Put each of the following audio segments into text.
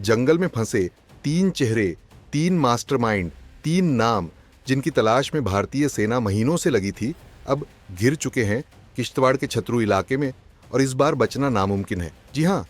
जंगल में फंसे 3 चेहरे, 3 मास्टरमाइंड, 3 नाम जिनकी तलाश में भारतीय सेना महीनों से लगी थी, अब घिर चुके हैं किश्तवाड़ के छतरू इलाके में, और इस बार बचना नामुमकिन है। जी हाँ,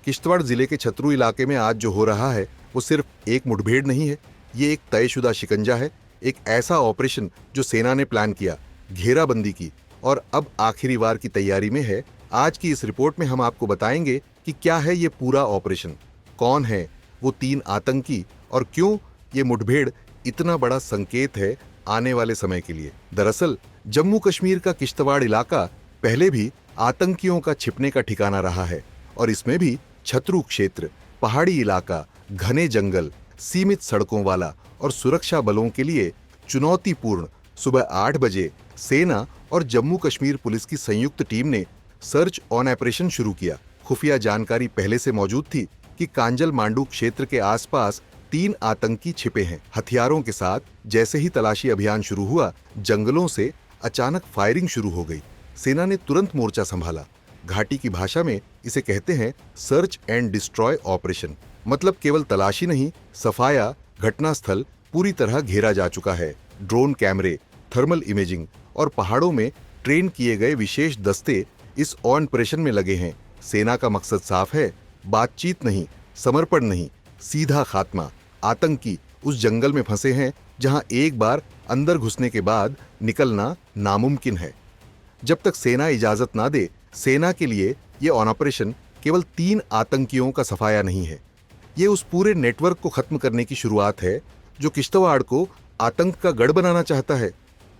किश्तवाड़ जिले के छतरू इलाके में आज जो हो रहा है वो सिर्फ एक मुठभेड़ नहीं है, ये एक तयशुदा शिकंजा है, एक ऐसा ऑपरेशन जो सेना ने प्लान किया, घेराबंदी की और अब आखिरी वार की तैयारी में है। आज की इस रिपोर्ट में हम आपको बताएंगे कि क्या है ये पूरा ऑपरेशन, कौन है वो 3 आतंकी और क्यों ये मुठभेड़ इतना बड़ा संकेत है आने वाले समय के लिए। दरअसल जम्मू कश्मीर का किश्तवाड़ इलाका पहले भी आतंकियों का छिपने का ठिकाना रहा है और इसमें भी छतरू क्षेत्र, पहाड़ी इलाका, घने जंगल, सीमित सड़कों वाला और सुरक्षा बलों के लिए चुनौतीपूर्ण। सुबह 8 बजे सेना और जम्मू कश्मीर पुलिस की संयुक्त टीम ने सर्च ऑन ऑपरेशन शुरू किया। खुफिया जानकारी पहले से मौजूद थी कि कांजल मांडू क्षेत्र के आसपास 3 आतंकी छिपे हैं। हथियारों के साथ जैसे ही तलाशी अभियान शुरू हुआ, जंगलों से अचानक फायरिंग शुरू हो गई। सेना ने तुरंत मोर्चा संभाला। घाटी की भाषा में इसे कहते हैं सर्च एंड डिस्ट्रॉय ऑपरेशन। मतलब केवल तलाशी नहीं, सफाया, घटनास्थल पूरी तरह घेरा जा चुका है। ड्रोन कैमरे, थर्मल इमेजिंग और पहाड़ों में ट्रेन किए गए विशेष दस्ते इस ऑपरेशन में लगे हैं। सेना का मकसद साफ है, बातचीत नहीं, समर्पण नहीं, सीधा खात्मा। आतंकी उस जंगल में फंसे हैं जहां एक बार अंदर घुसने के बाद निकलना नामुमकिन है। जब तक सेना इजाजत ना दे, सेना के लिए यह ऑपरेशन केवल 3 आतंकियों का सफाया नहीं है, ये उस पूरे नेटवर्क को खत्म करने की शुरुआत है जो किश्तवाड़ को आतंक का गढ़ बनाना चाहता है।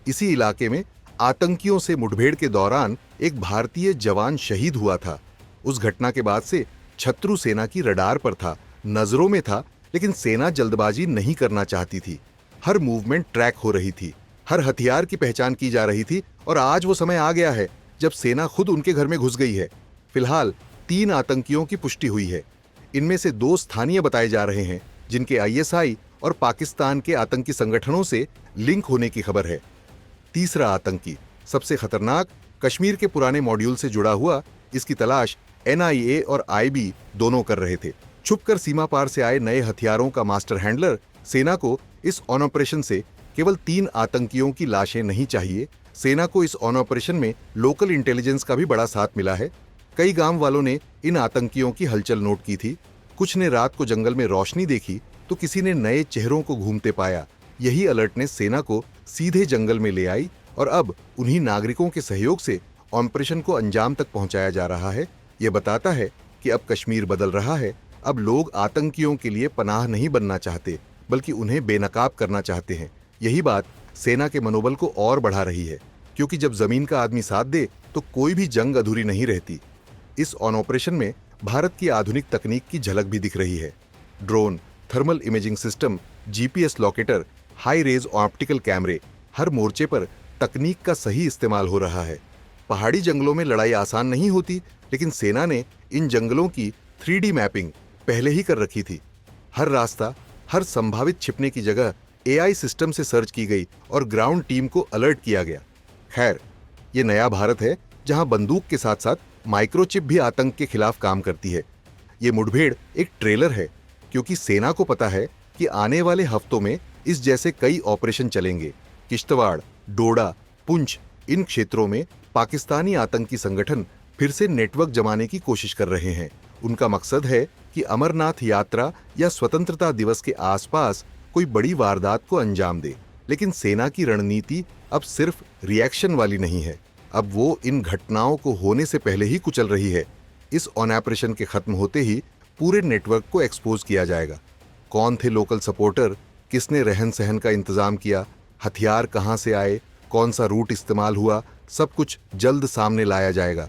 इसी इलाके में आतंकियों से मुठभेड़ के दौरान एक भारतीय जवान शहीद हुआ था। उस घटना के बाद से छतरू सेना की रडार पर था, नजरों में था, लेकिन सेना जल्दबाजी नहीं करना चाहती थी। हर मूवमेंट ट्रैक हो रही थी, हर हथियार की पहचान की जा रही थी और आज वो समय आ गया है जब सेना खुद उनके घर में घुस गई है। फिलहाल 3 आतंकियों की पुष्टि हुई है। इनमें से 2 स्थानीय बताए जा रहे हैं जिनके आईएसआई और पाकिस्तान के आतंकी संगठनों से लिंक होने की खबर है। तीसरा आतंकी, सबसे खतरनाक, कश्मीर के पुराने मॉड्यूल से जुड़ा हुआ, इसकी तलाश एनआईए और आईबी दोनों कर रहे थे। छुपकर सीमा पार से आए नए हथियारों का मास्टर हैंडलर। सेना को इस ऑपरेशन से केवल 3 आतंकियों की लाशें नहीं चाहिए, सेना को इस ऑपरेशन में लोकल इंटेलिजेंस का भी बड़ा साथ मिला है। कई गांव वालों ने इन आतंकियों की हलचल नोट की थी। कुछ ने रात को जंगल में रोशनी देखी तो किसी ने नए चेहरों को घूमते पाया। यही अलर्टनेस सेना को सीधे जंगल में ले आई और अब उन्हीं नागरिकों के सहयोग से ऑपरेशन को अंजाम तक पहुंचाया जा रहा है। यह बताता है कि अब कश्मीर बदल रहा है। अब लोग आतंकियों के लिए पनाह नहीं बनना चाहते, बल्कि उन्हें बेनकाब करना चाहते हैं। यही बात सेना के मनोबल को और बढ़ा रही है, क्योंकि जब जमीन का आदमी साथ दे तो कोई भी जंग अधूरी नहीं रहती। इस ऑपरेशन में भारत की आधुनिक तकनीक की झलक भी दिख रही है। Drone, thermal imaging system, GPS locator, high res optical कैमरे, हर मोर्चे पर तकनीक का सही इस्तेमाल हो रहा है। पहाड़ी जंगलों में लड़ाई आसान नहीं होती, लेकिन सेना ने इन जंगलों की 3D मैपिंग पहले ही कर रखी थी। हर रास्ता, हर संभावित छिपने की जगह एआई सिस्टम से सर्च की गई और ग्राउंड टीम को अलर्ट किया गया। खैर, ये नया भारत है जहां बंदूक के साथ साथ माइक्रोचिप भी आतंक के खिलाफ काम करती है। ये मुठभेड़ एक ट्रेलर है, क्योंकि सेना को पता है कि आने वाले हफ्तों में इस जैसे कई ऑपरेशन चलेंगे। किश्तवाड़, डोडा, पुंछ, इन क्षेत्रों में पाकिस्तानी आतंकी संगठन फिर से नेटवर्क जमाने की कोशिश कर रहे हैं। उनका मकसद है कि अमरनाथ यात्रा या स्वतंत्रता दिवस के आसपास कोई बड़ी वारदात को अंजाम दे। लेकिन सेना की रणनीति अब सिर्फ रिएक्शन वाली नहीं है, अब वो इन घटनाओं को होने से पहले ही कुचल रही है। इस ऑपरेशन के खत्म होते ही पूरे नेटवर्क को एक्सपोज किया जाएगा। कौन थे लोकल सपोर्टर, किसने रहन सहन का इंतजाम किया, हथियार कहां से आए, कौन सा रूट इस्तेमाल हुआ, सब कुछ जल्द सामने लाया जाएगा।